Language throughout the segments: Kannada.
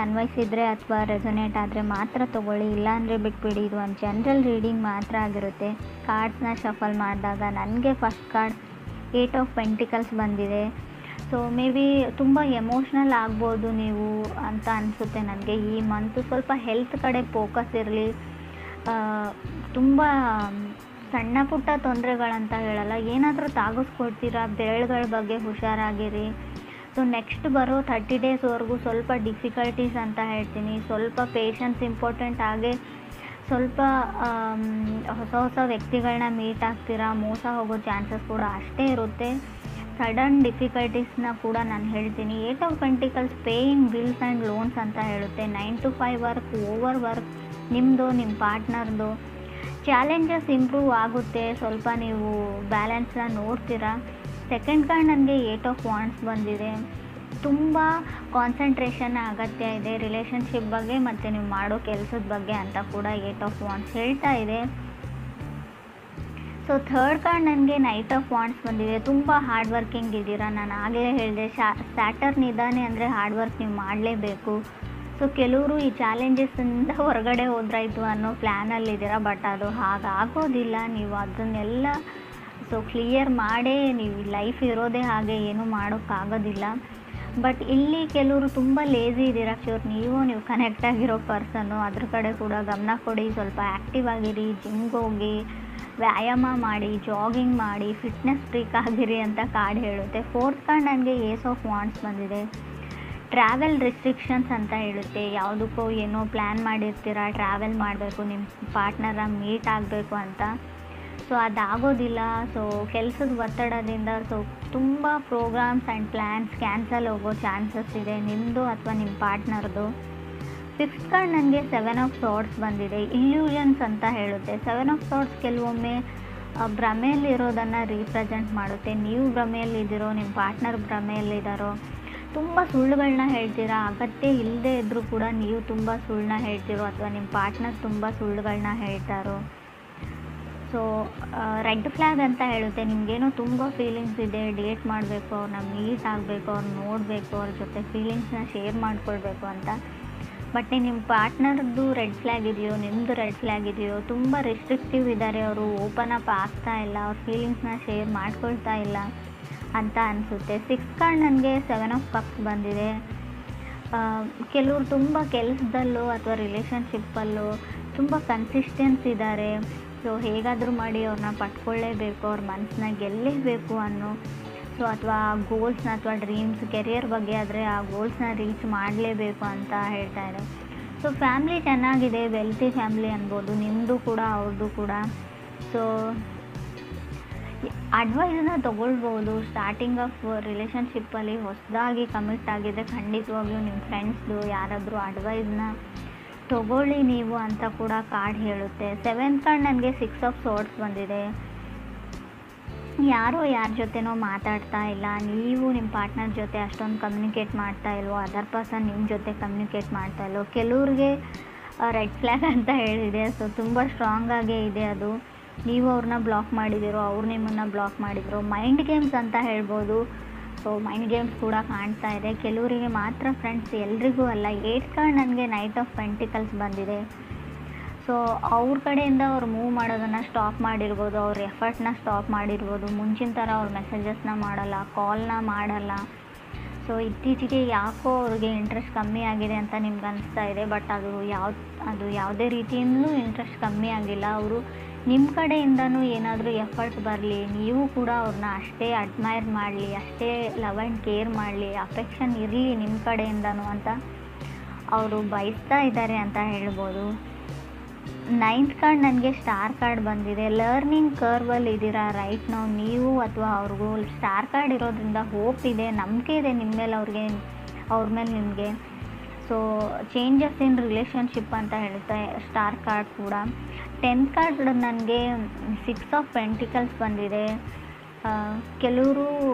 ಅನ್ವಯಿಸಿದರೆ ಅಥವಾ ರೆಸೊನೇಟ್ ಆದರೆ ಮಾತ್ರ ತೊಗೊಳ್ಳಿ, ಇಲ್ಲಾಂದರೆ ಬಿಟ್ಬಿಡಿ. ಇದು ಒಂದು ಜನರಲ್ ರೀಡಿಂಗ್ ಮಾತ್ರ ಆಗಿರುತ್ತೆ. ಕಾರ್ಡ್ಸ್ನ ಶಫಲ್ ಮಾಡಿದಾಗ ನನಗೆ ಫಸ್ಟ್ ಕಾರ್ಡ್ 8 ಆಫ್ ಪೆಂಟಿಕಲ್ಸ್ ಬಂದಿದೆ. ಸೊ ಮೇ ಬಿ ತುಂಬ ಎಮೋಷ್ನಲ್ ಆಗ್ಬೋದು ನೀವು ಅಂತ ಅನಿಸುತ್ತೆ ನನಗೆ. ಈ ಮಂತು ಸ್ವಲ್ಪ ಹೆಲ್ತ್ ಕಡೆ ಫೋಕಸ್ ಇರಲಿ. ತುಂಬ ಸಣ್ಣ ಪುಟ್ಟ ತೊಂದರೆಗಳಂತ ಹೇಳಲ್ಲ, ಏನಾದರೂ ತಾಗಿಸ್ಕೊಡ್ತೀರಾ, ಬೆರಳುಗಳ ಬಗ್ಗೆ ಹುಷಾರಾಗಿರಿ. ಸೊ ನೆಕ್ಸ್ಟ್ ಬರೋ 30 ಡೇಸ್ವರೆಗೂ ಸ್ವಲ್ಪ ಡಿಫಿಕಲ್ಟೀಸ್ ಅಂತ ಹೇಳ್ತೀನಿ. ಸ್ವಲ್ಪ ಪೇಷನ್ಸ್ ಇಂಪಾರ್ಟೆಂಟ್. ಹಾಗೆ ಸ್ವಲ್ಪ ಹೊಸ ವ್ಯಕ್ತಿಗಳನ್ನ ಮೀಟ್ ಆಗ್ತೀರಾ, ಮೋಸ ಹೋಗೋ ಚಾನ್ಸಸ್ ಕೂಡ ಅಷ್ಟೇ ಇರುತ್ತೆ. ಸಡನ್ ಡಿಫಿಕಲ್ಟೀಸ್ನ ಕೂಡ ನಾನು ಹೇಳ್ತೀನಿ. 8 of pentacles paying bills and loans ಅಂತ ಹೇಳುತ್ತೆ. 9 to 5 ವರ್ಕ್, ಓವರ್ ವರ್ಕ್ ನಿಮ್ಮದು, ನಿಮ್ಮ ಪಾರ್ಟ್ನರ್ದು. ಚಾಲೆಂಜಸ್ ಇಂಪ್ರೂವ್ ಆಗುತ್ತೆ, ಸ್ವಲ್ಪ ನೀವು ಬ್ಯಾಲೆನ್ಸ್ನ ನೋಡ್ತೀರಾ. ಸೆಕೆಂಡ್ ಕಾರ್ಡ್ ನನಗೆ 8 ಆಫ್ ವಾಂಡ್ಸ್ ಬಂದಿದೆ. ತುಂಬ ಕಾನ್ಸಂಟ್ರೇಷನ್ ಅಗತ್ಯ ಇದೆ ರಿಲೇಷನ್ಶಿಪ್ ಬಗ್ಗೆ ಮತ್ತು ನೀವು ಮಾಡೋ ಕೆಲಸದ ಬಗ್ಗೆ ಅಂತ ಕೂಡ 8 ಆಫ್ ವಾಂಡ್ಸ್ ಹೇಳ್ತಾ ಇದೆ. ಸೊ ಥರ್ಡ್ ಕಾರ್ಡ್ ನನಗೆ ನೈಟ್ ಆಫ್ ವಾಂಡ್ಸ್ ಬಂದಿದೆ. ತುಂಬ ಹಾರ್ಡ್ ವರ್ಕಿಂಗ್ ಇದ್ದೀರಾ. ನಾನು ಆಗಲೇ ಹೇಳಿದೆ, ಸ್ಯಾಟರ್ನ್ ಇದ್ದಾನೆ ಅಂದರೆ ಹಾರ್ಡ್ ವರ್ಕ್ ನೀವು ಮಾಡಲೇಬೇಕು. ಸೊ ಕೆಲವರು ಈ ಚಾಲೆಂಜಸ್ಸಿಂದ ಹೊರಗಡೆ ಹೋದ್ರಾಯ್ತು ಅನ್ನೋ ಪ್ಲ್ಯಾನಲ್ಲಿದ್ದೀರಾ, ಬಟ್ ಅದು ಹಾಗಾಗೋದಿಲ್ಲ. ನೀವು ಅದನ್ನೆಲ್ಲ ಕ್ಲಿಯರ್ ಮಾಡೇ ನೀವು ಲೈಫ್ ಇರೋದೇ ಹಾಗೆ, ಏನೂ ಮಾಡೋಕ್ಕಾಗೋದಿಲ್ಲ. ಬಟ್ ಇಲ್ಲಿ ಕೆಲವರು ತುಂಬ ಲೇಝಿ ಇದ್ದೀರಾ. ನೀವು ಕನೆಕ್ಟ್ ಆಗಿರೋ ಪರ್ಸನ್ನು, ಅದ್ರ ಕಡೆ ಕೂಡ ಗಮನ ಕೊಡಿ. ಸ್ವಲ್ಪ ಆ್ಯಕ್ಟಿವ್ ಆಗಿರಿ, ಜಿಮ್ಗೆ ಹೋಗಿ, ವ್ಯಾಯಾಮ ಮಾಡಿ, ಜಾಗಿಂಗ್ ಮಾಡಿ, ಫಿಟ್ನೆಸ್ ಫ್ರೀಕ್ ಆಗಿರಿ ಅಂತ ಕಾರ್ಡ್ ಹೇಳುತ್ತೆ. ಫೋರ್ತ್ ಕಾರ್ಡ್ ನನಗೆ ಏಸ್ ಆಫ್ ವಾಂಡ್ಸ್ ಬಂದಿದೆ. ಟ್ರಾವೆಲ್ ರಿಸ್ಟ್ರಿಕ್ಷನ್ಸ್ ಅಂತ ಹೇಳುತ್ತೆ. ಯಾವುದಕ್ಕೋ ಏನೋ ಪ್ಲ್ಯಾನ್ ಮಾಡಿರ್ತೀರ, ಟ್ರಾವೆಲ್ ಮಾಡಬೇಕು, ನಿಮ್ಮ ಪಾರ್ಟ್ನರ ಮೀಟ್ ಆಗಬೇಕು ಅಂತ. ಸೊ ಅದಾಗೋದಿಲ್ಲ. ಸೊ ಕೆಲಸದ ಒತ್ತಡದಿಂದ ತುಂಬ ಪ್ರೋಗ್ರಾಮ್ಸ್ ಆ್ಯಂಡ್ ಪ್ಲ್ಯಾನ್ಸ್ ಕ್ಯಾನ್ಸಲ್ ಹೋಗೋ ಚಾನ್ಸಸ್ ಇದೆ, ನಿಮ್ಮದು ಅಥವಾ ನಿಮ್ಮ ಪಾರ್ಟ್ನರ್ದು. ಫಿಫ್ತ್ ಕಾರ್ಡ್ ನನಗೆ 7 ಆಫ್ ಸಾರ್ಡ್ಸ್ ಬಂದಿದೆ. ಇಲ್ಯೂಷನ್ಸ್ ಅಂತ ಹೇಳುತ್ತೆ. 7 ಆಫ್ ಸಾರ್ಡ್ಸ್ ಕೆಲವೊಮ್ಮೆ ಭ್ರಮೆಯಲ್ಲಿರೋದನ್ನು ರೀಪ್ರೆಸೆಂಟ್ ಮಾಡುತ್ತೆ. ನೀವು ಭ್ರಮೆಯಲ್ಲಿದ್ದೀರೋ, ನಿಮ್ಮ ಪಾರ್ಟ್ನರ್ ಭ್ರಮೆಯಲ್ಲಿದ್ದಾರೋ, ತುಂಬ ಸುಳ್ಳುಗಳನ್ನ ಹೇಳ್ತೀರಾ. ಅಗತ್ಯ ಇಲ್ಲದೆ ಇದ್ದರೂ ಕೂಡ ನೀವು ತುಂಬ ಸುಳ್ಳನ್ನ ಹೇಳ್ತಿರೋ ಅಥವಾ ನಿಮ್ಮ ಪಾರ್ಟ್ನರ್ ತುಂಬ ಸುಳ್ಳುಗಳನ್ನ ಹೇಳ್ತಾರೋ. ಸೊ ರೆಡ್ ಫ್ಲ್ಯಾಗ್ ಅಂತ ಹೇಳುತ್ತೆ. ನಿಮಗೇನೋ ತುಂಬ ಫೀಲಿಂಗ್ಸ್ ಇದೆ, ಡೇಟ್ ಮಾಡಬೇಕು, ಅವ್ರನ್ನ ಮೀಟ್ ಆಗಬೇಕು, ಅವ್ರನ್ನ ನೋಡಬೇಕು, ಅವ್ರ ಜೊತೆ ಫೀಲಿಂಗ್ಸ್ನ ಶೇರ್ ಮಾಡ್ಕೊಳ್ಬೇಕು ಅಂತ. ಬಟ್ ನಿಮ್ಮ ಪಾರ್ಟ್ನರ್ದು ರೆಡ್ ಫ್ಲ್ಯಾಗ್ ಇದೆಯೋ, ನಿಮ್ಮದು ರೆಡ್ ಫ್ಲ್ಯಾಗ್ ಇದೆಯೋ, ತುಂಬ ರಿಸ್ಟ್ರಿಕ್ಟಿವ್ ಇದ್ದಾರೆ, ಅವರು ಓಪನ್ ಅಪ್ ಆಗ್ತಾ ಇಲ್ಲ, ಅವ್ರ ಫೀಲಿಂಗ್ಸ್ನ ಶೇರ್ ಮಾಡ್ಕೊಳ್ತಾ ಇಲ್ಲ ಅಂತ ಅನಿಸುತ್ತೆ. ಸಿಕ್ಸ್ ಕಾರ್ಡ್ ನನಗೆ 7 ಆಫ್ ಕಪ್ಸ್ ಬಂದಿದೆ. ಕೆಲವರು ತುಂಬ ಕೆಲಸದಲ್ಲೂ ಅಥವಾ ರಿಲೇಷನ್ಶಿಪ್ಪಲ್ಲೂ ತುಂಬ ಕನ್ಸಿಸ್ಟೆನ್ಸ್ ಇದ್ದಾರೆ. ಸೊ ಹೇಗಾದರೂ ಮಾಡಿ ಅವ್ರನ್ನ ಪಟ್ಕೊಳ್ಳೇಬೇಕು, ಅವ್ರ ಮನಸ್ಸನ್ನ ಗೆಲ್ಲೇಬೇಕು ಅನ್ನೋ ಅಥವಾ ಗೋಲ್ಸ್ನ ಅಥವಾ ಡ್ರೀಮ್ಸ್, ಕೆರಿಯರ್ ಬಗ್ಗೆ ಆದರೆ ಆ ಗೋಲ್ಸ್ನ ರೀಚ್ ಮಾಡಲೇಬೇಕು ಅಂತ ಹೇಳ್ತಾರೆ. ಸೊ ಫ್ಯಾಮ್ಲಿ ಚೆನ್ನಾಗಿದೆ, ವೆಲ್ತಿ ಫ್ಯಾಮ್ಲಿ ಅನ್ಬೋದು, ನಿಮ್ಮದು ಕೂಡ ಅವ್ರದ್ದು ಕೂಡ. ಸೊ ಅಡ್ವೈಸನ್ನ ತೊಗೊಳ್ಬೋದು. ಸ್ಟಾರ್ಟಿಂಗ್ ಆಫ್ ರಿಲೇಷನ್ಶಿಪ್ಪಲ್ಲಿ ಹೊಸದಾಗಿ ಕಮಿಟ್ ಆಗಿದೆ, ಖಂಡಿತವಾಗ್ಲೂ ನಿಮ್ಮ ಫ್ರೆಂಡ್ಸ್ದು ಯಾರಾದರೂ ಅಡ್ವೈಸ್ನ ತೊಗೊಳ್ಳಿ ನೀವು ಅಂತ ಕೂಡ ಕಾರ್ಡ್ ಹೇಳುತ್ತೆ. 7th ಕಾರ್ಡ್ ನನಗೆ 6 ಆಫ್ ಸಾರ್ಡ್ಸ್ ಬಂದಿದೆ. ಯಾರೋ ಯಾರ ಜೊತೆನೋ ಮಾತಾಡ್ತಾ ಇಲ್ಲ, ನೀವು ನಿಮ್ಮ ಪಾರ್ಟ್ನರ್ ಜೊತೆ ಅಷ್ಟೊಂದು ಕಮ್ಯುನಿಕೇಟ್ ಮಾಡ್ತಾ ಇಲ್ವೋ, ಅದರ್ ಪರ್ಸನ್ ನಿಮ್ಮ ಜೊತೆ ಕಮ್ಯುನಿಕೇಟ್ ಮಾಡ್ತಾ ಇಲ್ವೋ. ಕೆಲವ್ರಿಗೆ ರೆಡ್ ಫ್ಲ್ಯಾಗ್ ಅಂತ ಹೇಳಿದೆ. ಸೊ ತುಂಬ ಸ್ಟ್ರಾಂಗಾಗೇ ಇದೆ ಅದು. ನೀವು ಅವ್ರನ್ನ ಬ್ಲಾಕ್ ಮಾಡಿದಿರೋ, ಅವ್ರು ನಿಮ್ಮನ್ನು ಬ್ಲಾಕ್ ಮಾಡಿದಿರೋ. ಮೈಂಡ್ ಗೇಮ್ಸ್ ಅಂತ ಹೇಳ್ಬೋದು. ಸೊ ಮೈಂಡ್ ಗೇಮ್ಸ್ ಕೂಡ ಕಾಣ್ತಾ ಇದೆ. ಕೆಲವರಿಗೆ ಮಾತ್ರ ಫ್ರೆಂಡ್ಸ್, ಎಲ್ರಿಗೂ ಅಲ್ಲ. 8th ಕಾರ್ಡ್ ನನಗೆ ನೈಟ್ ಆಫ್ ಪೆಂಟಿಕಲ್ಸ್ ಬಂದಿದೆ. ಸೊ ಅವ್ರ ಕಡೆಯಿಂದ ಅವ್ರು ಮೂವ್ ಮಾಡೋದನ್ನು ಸ್ಟಾಪ್ ಮಾಡಿರ್ಬೋದು, ಅವ್ರ ಎಫರ್ಟ್ನ ಸ್ಟಾಪ್ ಮಾಡಿರ್ಬೋದು. ಮುಂಚಿನ ಥರ ಅವ್ರ ಮೆಸೇಜಸ್ನ ಮಾಡಲ್ಲ, ಕಾಲ್ನ ಮಾಡಲ್ಲ. ಸೊ ಇತ್ತೀಚೆಗೆ ಯಾಕೋ ಅವ್ರಿಗೆ ಇಂಟ್ರೆಸ್ಟ್ ಕಮ್ಮಿ ಆಗಿದೆ ಅಂತ ನಿಮ್ಗೆ ಅನಿಸ್ತಾ ಇದೆ. ಬಟ್ ಅದು ಯಾವುದೇ ರೀತಿಯಿಂದಲೂ ಇಂಟ್ರೆಸ್ಟ್ ಕಮ್ಮಿ ಆಗಿಲ್ಲ. ಅವರು ನಿಮ್ಮ ಕಡೆಯಿಂದನೂ ಏನಾದರೂ ಎಫರ್ಟ್ ಬರಲಿ, ನೀವು ಕೂಡ ಅವ್ರನ್ನ ಅಷ್ಟೇ ಅಡ್ಮೈರ್ ಮಾಡಲಿ, ಅಷ್ಟೇ ಲವ್ ಆ್ಯಂಡ್ ಕೇರ್ ಮಾಡಲಿ, ಅಫೆಕ್ಷನ್ ಇರಲಿ ನಿಮ್ಮ ಕಡೆಯಿಂದನೂ ಅಂತ ಅವರು ಬಯಸ್ತಾ ಇದ್ದಾರೆ ಅಂತ ಹೇಳ್ಬೋದು. 9th ಕಾರ್ಡ್ ನನಗೆ ಸ್ಟಾರ್ ಕಾರ್ಡ್ ಬಂದಿದೆ. ಲರ್ನಿಂಗ್ ಕರ್ವಲ್ಲಿ ಇದ್ದೀರಾ ರೈಟ್ ನಾವು, ನೀವು ಅಥವಾ ಅವ್ರಿಗೂ. ಸ್ಟಾರ್ ಕಾರ್ಡ್ ಇರೋದ್ರಿಂದ ಹೋಪ್ ಇದೆ, ನಂಬಿಕೆ ಇದೆ ನಿಮ್ಮ ಮೇಲೆ, ಅವ್ರ ಮೇಲೆ ನಿಮಗೆ. ಸೊ ಚೇಂಜಸ್ ಇನ್ ರಿಲೇಷನ್ಶಿಪ್ ಅಂತ ಹೇಳುತ್ತೆ ಸ್ಟಾರ್ ಕಾರ್ಡ್ ಕೂಡ. 10th ಕಾರ್ಡ್ ನನಗೆ 6 ಆಫ್ ಪೆಂಟಿಕಲ್ಸ್ ಬಂದಿದೆ. ಕೆಲವರು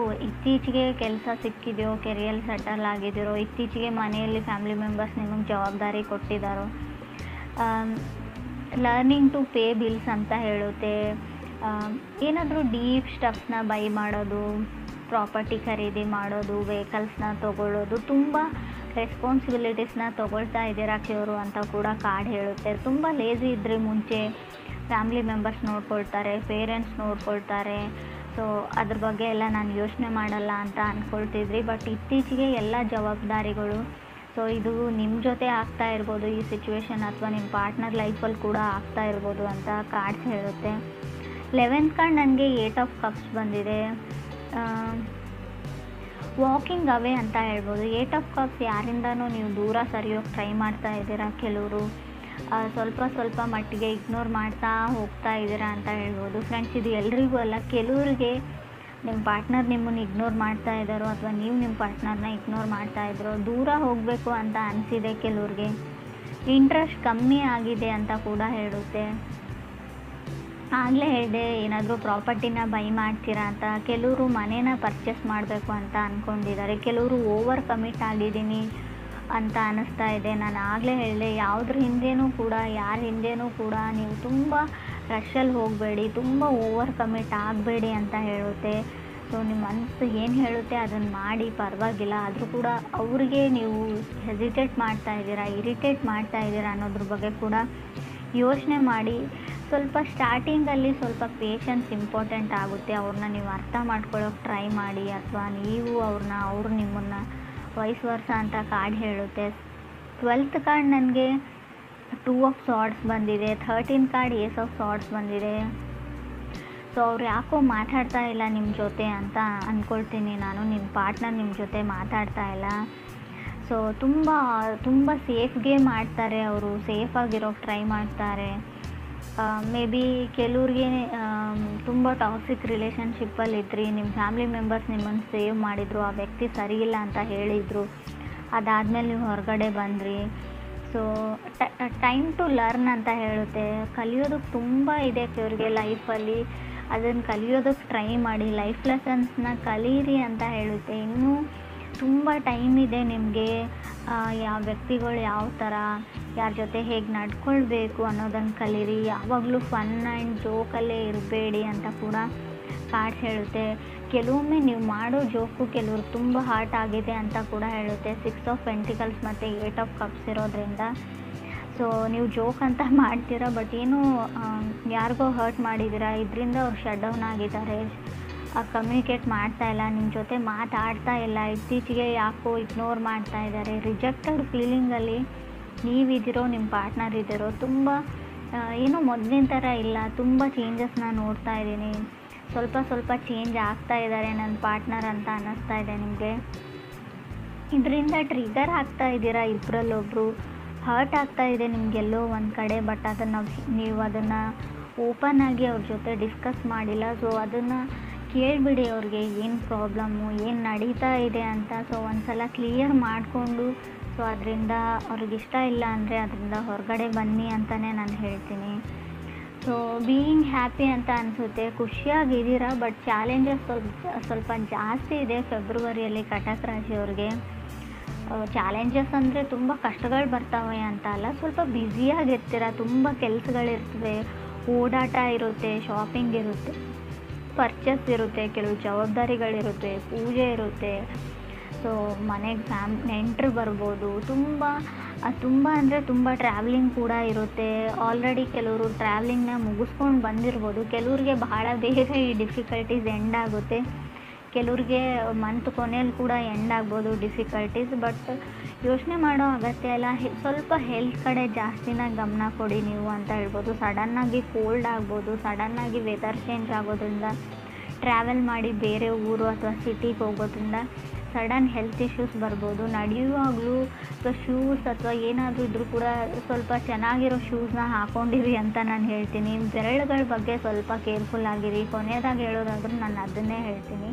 ಇತ್ತೀಚೆಗೆ ಕೆಲಸ ಸಿಕ್ಕಿದೆಯೋ, ಕೆರಿಯರ್ ಸೆಟಲ್ ಆಗಿದ್ದೀರೋ, ಇತ್ತೀಚೆಗೆ ಮನೆಯಲ್ಲಿ ಫ್ಯಾಮಿಲಿ ಮೆಂಬರ್ಸ್ ನಿಮಗೆ ಜವಾಬ್ದಾರಿ ಕೊಟ್ಟಿದ್ದಾರೋ. ಲರ್ನಿಂಗ್ ಟು ಪೇ ಬಿಲ್ಸ್ ಅಂತ ಹೇಳುತ್ತೆ. ಏನಾದರೂ ಡೀಪ್ ಸ್ಟಫ್ನ ಬೈ ಮಾಡೋದು, ಪ್ರಾಪರ್ಟಿ ಖರೀದಿ ಮಾಡೋದು, ವೆಹಿಕಲ್ಸ್ನ ತೊಗೊಳ್ಳೋದು, ತುಂಬ ರೆಸ್ಪಾನ್ಸಿಬಿಲಿಟೀಸ್ನ ತೊಗೊಳ್ತಾ ಇದ್ದೀರಾ ಕೆಲವರು ಅಂತ ಕೂಡ ಕಾರ್ಡ್ ಹೇಳುತ್ತೆ. ತುಂಬ ಲೇಜಿ ಇದ್ದರೆ ಮುಂಚೆ ಫ್ಯಾಮಿಲಿ ಮೆಂಬರ್ಸ್ ನೋಡ್ಕೊಳ್ತಾರೆ, ಪೇರೆಂಟ್ಸ್ ನೋಡ್ಕೊಳ್ತಾರೆ, ಸೊ ಅದ್ರ ಬಗ್ಗೆ ಎಲ್ಲ ನಾನು ಯೋಚನೆ ಮಾಡಲ್ಲ ಅಂತ ಅಂದ್ಕೊಳ್ತಿದ್ರಿ. ಬಟ್ ಇತ್ತೀಚೆಗೆ ಎಲ್ಲ ಜವಾಬ್ದಾರಿಗಳು, ಸೊ ಇದು ನಿಮ್ಮ ಜೊತೆ ಆಗ್ತಾ ಇರ್ಬೋದು ಈ ಸಿಚುವೇಶನ್, ಅಥವಾ ನಿಮ್ಮ ಪಾರ್ಟ್ನರ್ ಲೈಫಲ್ಲಿ ಕೂಡ ಆಗ್ತಾ ಇರ್ಬೋದು ಅಂತ ಕಾರ್ಡ್ಸ್ ಹೇಳುತ್ತೆ. 11th ಕಾರ್ಡ್ ನನಗೆ 8 ಆಫ್ ಕಪ್ಸ್ ಬಂದಿದೆ. ವಾಕಿಂಗ್ ಅವೇ ಅಂತ ಹೇಳ್ಬೋದು. 8 ಆಫ್ ಕಪ್ಸ್ ಯಾರಿಂದನೂ ನೀವು ದೂರ ಸರಿಯೋಕ್ಕೆ ಟ್ರೈ ಮಾಡ್ತಾ ಇದ್ದೀರಾ. ಕೆಲವರು ಸ್ವಲ್ಪ ಮಟ್ಟಿಗೆ ಇಗ್ನೋರ್ ಮಾಡ್ತಾ ಹೋಗ್ತಾ ಇದ್ದೀರಾ ಅಂತ ಹೇಳ್ಬೋದು. ಫ್ರೆಂಡ್ಸ್, ಇದು ಎಲ್ರಿಗೂ ಅಲ್ಲ, ಕೆಲವ್ರಿಗೆ ನಿಮ್ಮ ಪಾರ್ಟ್ನರ್ ನಿಮ್ಮನ್ನು ಇಗ್ನೋರ್ ಮಾಡ್ತಾ ಇದ್ದಾರೋ ಅಥವಾ ನೀವು ನಿಮ್ಮ ಪಾರ್ಟ್ನರ್ನ ಇಗ್ನೋರ್ ಮಾಡ್ತಾ ಇದ್ರೋ, ದೂರ ಹೋಗಬೇಕು ಅಂತ ಅನಿಸಿದೆ ಕೆಲವ್ರಿಗೆ, ಇಂಟ್ರೆಸ್ಟ್ ಕಮ್ಮಿ ಆಗಿದೆ ಅಂತ ಕೂಡ ಹೇಳುತ್ತೆ. ಆಗಲೇ ಹೇಳಿದೆ, ಏನಾದರೂ ಪ್ರಾಪರ್ಟಿನ ಬೈ ಮಾಡ್ತೀರಾ ಅಂತ. ಕೆಲವರು ಮನೇನ ಪರ್ಚೇಸ್ ಮಾಡಬೇಕು ಅಂತ ಅಂದ್ಕೊಂಡಿದ್ದಾರೆ. ಕೆಲವರು ಓವರ್ ಕಮಿಟ್ ಆಗಿದ್ದೀನಿ ಅಂತ ಅನ್ನಿಸ್ತಾ ಇದೆ. ನಾನು ಆಗಲೇ ಹೇಳಿದೆ, ಯಾವುದ್ರ ಹಿಂದೆನೂ ಕೂಡ, ಯಾರ ಹಿಂದೆನೂ ಕೂಡ ನೀವು ತುಂಬ ರಶಲ್ಲಿ ಹೋಗಬೇಡಿ, ತುಂಬ ಓವರ್ ಕಮಿಟ್ ಆಗಬೇಡಿ ಅಂತ ಹೇಳುತ್ತೆ. ಸೊ ನಿಮ್ಮ ಮನಸ್ಸು ಏನು ಹೇಳುತ್ತೆ ಅದನ್ನು ಮಾಡಿ, ಪರವಾಗಿಲ್ಲ. ಆದರೂ ಕೂಡ ಅವ್ರಿಗೆ ನೀವು ಹೆಸಿಟೇಟ್ ಮಾಡ್ತಾ ಇದ್ದೀರಾ, ಇರಿಟೇಟ್ ಮಾಡ್ತಾ ಇದ್ದೀರಾ ಅನ್ನೋದ್ರ ಬಗ್ಗೆ ಕೂಡ ಯೋಚನೆ ಮಾಡಿ. ಸ್ವಲ್ಪ ಸ್ಟಾರ್ಟಿಂಗಲ್ಲಿ ಸ್ವಲ್ಪ ಪೇಷನ್ಸ್ ಇಂಪಾರ್ಟೆಂಟ್ ಆಗುತ್ತೆ. ಅವ್ರನ್ನ ನೀವು ಅರ್ಥ ಮಾಡ್ಕೊಳ್ಳೋಕೆ ಟ್ರೈ ಮಾಡಿ, ಅಥವಾ ನೀವು ಅವರು ನಿಮ್ಮನ್ನು ವೈಸ್ ವರ್ಸ ಅಂತ ಕಾರ್ಡ್ ಹೇಳುತ್ತೆ. 12th ಕಾರ್ಡ್ ನನಗೆ 2 ಆಫ್ ಸಾರ್ಡ್ಸ್ ಬಂದಿದೆ. 13th ಕಾರ್ಡ್ ಏಸ್ ಆಫ್ ಸಾರ್ಡ್ಸ್ ಬಂದಿದೆ. ಸೊ ಅವ್ರು ಯಾಕೋ ಮಾತಾಡ್ತಾ ಇಲ್ಲ ನಿಮ್ಮ ಜೊತೆ ಅಂತ ಅಂದ್ಕೊಳ್ತೀನಿ ನಾನು. ನಿಮ್ಮ ಪಾರ್ಟ್ನರ್ ನಿಮ್ಮ ಜೊತೆ ಮಾತಾಡ್ತಾ ಇಲ್ಲ. ಸೊ ತುಂಬ ಸೇಫ್ಗೆ ಮಾಡ್ತಾರೆ, ಅವರು ಸೇಫಾಗಿರೋಕ್ಕೆ ಟ್ರೈ ಮಾಡ್ತಾರೆ. ಮೇ ಬಿ ಕೆಲವ್ರಿಗೆ ತುಂಬ ಟಾಕ್ಸಿಕ್ ರಿಲೇಷನ್ಶಿಪ್ಪಲ್ಲಿದ್ರಿ, ನಿಮ್ಮ ಫ್ಯಾಮಿಲಿ ಮೆಂಬರ್ಸ್ ನಿಮ್ಮನ್ನು ಸೇವ್ ಮಾಡಿದರು, ಆ ವ್ಯಕ್ತಿ ಸರಿಯಿಲ್ಲ ಅಂತ ಹೇಳಿದರು, ಅದಾದಮೇಲೆ ನೀವು ಹೊರಗಡೆ ಬಂದ್ರಿ. ಸೊ ಟೈಮ್ ಟು ಲರ್ನ್ ಅಂತ ಹೇಳುತ್ತೆ. ಕಲಿಯೋದಕ್ಕೆ ತುಂಬ ಇದೆ ಕೆಲವ್ರಿಗೆ ಲೈಫಲ್ಲಿ, ಅದನ್ನು ಕಲಿಯೋದಕ್ಕೆ ಟ್ರೈ ಮಾಡಿ, ಲೈಫ್ ಲೆಸನ್ಸ್ನ ಕಲೀರಿ ಅಂತ ಹೇಳುತ್ತೆ. ಇನ್ನೂ ತುಂಬ ಟೈಮ್ ಇದೆ ನಿಮಗೆ. ಯಾವ ವ್ಯಕ್ತಿಗಳು ಯಾವ ಥರ, ಯಾರ ಜೊತೆ ಹೇಗೆ ನಡ್ಕೊಳ್ಬೇಕು ಅನ್ನೋದನ್ನು ಕಲೀರಿ. ಯಾವಾಗಲೂ ಫನ್ ಆ್ಯಂಡ್ ಜೋಕಲ್ಲೇ ಇರಬೇಡಿ ಅಂತ ಕೂಡ ಕಾರ್ಡ್ಸ್ ಹೇಳುತ್ತೆ. ಕೆಲವೊಮ್ಮೆ ನೀವು ಮಾಡೋ ಜೋಕು ಕೆಲವ್ರಿಗೆ ತುಂಬ ಹಾರ್ಟ್ ಆಗಿದೆ ಅಂತ ಕೂಡ ಹೇಳುತ್ತೆ. 6 ಆಫ್ ಪೆಂಟಿಕಲ್ಸ್ ಮತ್ತು 8 ಆಫ್ ಕಪ್ಸ್ ಇರೋದ್ರಿಂದ ಸೊ ನೀವು ಜೋಕ್ ಅಂತ ಮಾಡ್ತೀರಾ, ಬಟ್ ಏನೋ ಯಾರಿಗೋ ಹರ್ಟ್ ಮಾಡಿದ್ದೀರಾ, ಇದರಿಂದ ಅವ್ರು ಶಟ್ ಡೌನ್ ಆಗಿದ್ದಾರೆ, ಕಮ್ಯುನಿಕೇಟ್ ಮಾಡ್ತಾ ಇಲ್ಲ, ನಿಮ್ಮ ಜೊತೆ ಮಾತಾಡ್ತಾ ಇಲ್ಲ, ಇತ್ತೀಚೆಗೆ ಯಾಕೋ ಇಗ್ನೋರ್ ಮಾಡ್ತಾ ಇದ್ದಾರೆ. ರಿಜೆಕ್ಟೆಡ್ ಫೀಲಿಂಗಲ್ಲಿ ನೀವಿದ್ದೀರೋ, ನಿಮ್ಮ ಪಾರ್ಟ್ನರ್ ಇದ್ದೀರೋ, ತುಂಬ ಏನೋ ಮೊದಲಿನ ಥರ ಇಲ್ಲ, ತುಂಬ ಚೇಂಜಸ್ನ ನೋಡ್ತಾ ಇದ್ದೀನಿ, ಸ್ವಲ್ಪ ಚೇಂಜ್ ಆಗ್ತಾ ಇದ್ದಾರೆ ನನ್ನ ಪಾರ್ಟ್ನರ್ ಅಂತ ಅನ್ನಿಸ್ತಾ ಇದೆ ನಿಮಗೆ. ಇದರಿಂದ ಟ್ರಿಗರ್ ಆಗ್ತಾ ಇದ್ದೀರಾ, ಇಬ್ಬರಲ್ಲೊಬ್ಬರು ಹರ್ಟ್ ಆಗ್ತಾ ಇದೆ ನಿಮಗೆಲ್ಲೋ ಒಂದು ಕಡೆ, ಬಟ್ ನೀವು ಅದನ್ನು ಓಪನ್ ಆಗಿ ಅವ್ರ ಜೊತೆ ಡಿಸ್ಕಸ್ ಮಾಡಿಲ್ಲ. ಸೊ ಅದನ್ನು ಕೇಳಿಬಿಡಿ, ಅವ್ರಿಗೆ ಏನು ಪ್ರಾಬ್ಲಮ್ಮು, ಏನು ನಡೀತಾ ಇದೆ ಅಂತ. ಸೊ ಒಂದು ಸಲ ಕ್ಲಿಯರ್ ಮಾಡಿಕೊಂಡು, ಸೊ ಅದರಿಂದ ಅವ್ರಿಗಿಷ್ಟ ಇಲ್ಲ ಅಂದರೆ ಅದರಿಂದ ಹೊರಗಡೆ ಬನ್ನಿ ಅಂತಲೇ ನಾನು ಹೇಳ್ತೀನಿ. ಸೊ ಬೀಯಿಂಗ್ ಹ್ಯಾಪಿ ಅಂತ ಅನಿಸುತ್ತೆ, ಖುಷಿಯಾಗಿದ್ದೀರಾ, ಬಟ್ ಚಾಲೆಂಜಸ್ ಸ್ವಲ್ಪ ಜಾಸ್ತಿ ಇದೆ ಫೆಬ್ರವರಿಯಲ್ಲಿ ಕಟಕ್ ರಾಶಿಯವ್ರಿಗೆ. ಚಾಲೆಂಜಸ್ ಅಂದರೆ ತುಂಬ ಕಷ್ಟಗಳು ಬರ್ತವೆ ಅಂತ ಅಲ್ಲ, ಸ್ವಲ್ಪ ಬ್ಯುಸಿಯಾಗಿರ್ತೀರ, ತುಂಬ ಕೆಲಸಗಳಿರ್ತವೆ, ಓಡಾಟ ಇರುತ್ತೆ, ಶಾಪಿಂಗ್ ಇರುತ್ತೆ, ಪರ್ಚೇಸ್ ಇರುತ್ತೆ, ಕೆಲವು ಜವಾಬ್ದಾರಿಗಳಿರುತ್ತೆ, ಪೂಜೆ ಇರುತ್ತೆ. ಸೊ ಮನೆಗೆ ನೆಂಟರು ಬರ್ಬೋದು, ತುಂಬ ಅಂದರೆ ತುಂಬ ಟ್ರಾವೆಲಿಂಗ್ ಕೂಡ ಇರುತ್ತೆ. ಆಲ್ರೆಡಿ ಕೆಲವರು ಟ್ರಾವೆಲಿಂಗ್ನ ಮುಗಿಸ್ಕೊಂಡು ಬಂದಿರ್ಬೋದು. ಕೆಲವ್ರಿಗೆ ಬಹಳ ಬೇಗ ಈ ಡಿಫಿಕಲ್ಟೀಸ್ ಎಂಡ್ ಆಗುತ್ತೆ, ಕೆಲವ್ರಿಗೆ ಮಂತ್ ಕೊನೆಯಲ್ಲಿ ಕೂಡ ಎಂಡ್ ಆಗ್ಬೋದು ಡಿಫಿಕಲ್ಟೀಸ್. ಬಟ್ ಯೋಚನೆ ಮಾಡೋ ಅಗತ್ಯ ಇಲ್ಲ, ಸ್ವಲ್ಪ ಹೆಲ್ತ್ ಕಡೆ ಜಾಸ್ತಿನ ಗಮನ ಕೊಡಿ ನೀವು ಅಂತ ಹೇಳ್ಬೋದು. ಸಡನ್ನಾಗಿ ಕೋಲ್ಡ್ ಆಗ್ಬೋದು, ಸಡನ್ನಾಗಿ ವೆದರ್ ಚೇಂಜ್ ಆಗೋದ್ರಿಂದ, ಟ್ರಾವೆಲ್ ಮಾಡಿ ಬೇರೆ ಊರು ಅಥವಾ ಸಿಟಿಗೆ ಹೋಗೋದ್ರಿಂದ ಸಡನ್ ಹೆಲ್ತ್ ಇಶ್ಯೂಸ್ ಬರ್ಬೋದು. ನಡೆಯುವಾಗಲೂ ಅಥವಾ ಶೂಸ್ ಅಥವಾ ಏನಾದರೂ ಇದ್ರೂ ಕೂಡ ಸ್ವಲ್ಪ ಚೆನ್ನಾಗಿರೋ ಶೂಸ್ನ ಹಾಕ್ಕೊಂಡಿರಿ ಅಂತ ನಾನು ಹೇಳ್ತೀನಿ. ಬೆರಳುಗಳ ಬಗ್ಗೆ ಸ್ವಲ್ಪ ಕೇರ್ಫುಲ್ ಆಗಿರಿ. ಕೊನೆಯದಾಗಿ ಹೇಳೋದಾದ್ರೂ ನಾನು ಅದನ್ನೇ ಹೇಳ್ತೀನಿ.